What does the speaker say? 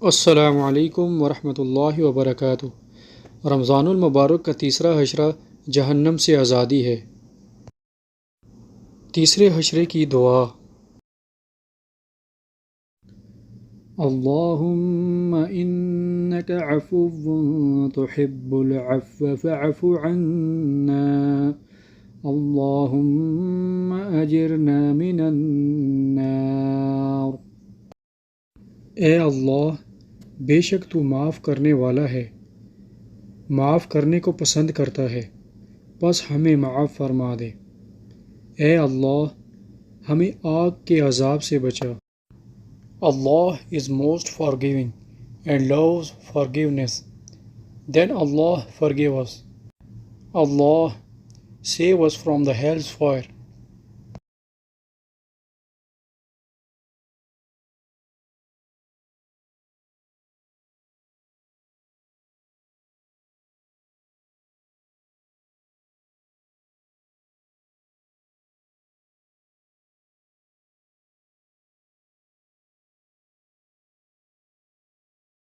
السلام علیکم ورحمۃ اللہ وبرکاتہ۔ رمضان المبارک کا تیسرا حشرہ جہنم سے آزادی ہے۔ تیسرے حشرے کی دعا: اللہم انک عفو تحب العفو فاعف عنا، اللہم اجرنا من النار۔ اے اللہ، بے شک تو معاف کرنے والا ہے، معاف کرنے کو پسند کرتا ہے، بس ہمیں معاف فرما دے۔ اے اللہ، ہمیں آگ کے عذاب سے بچا۔ Allah is most forgiving and loves forgiveness. Then Allah forgive us. Allah, save us from the hell's fire.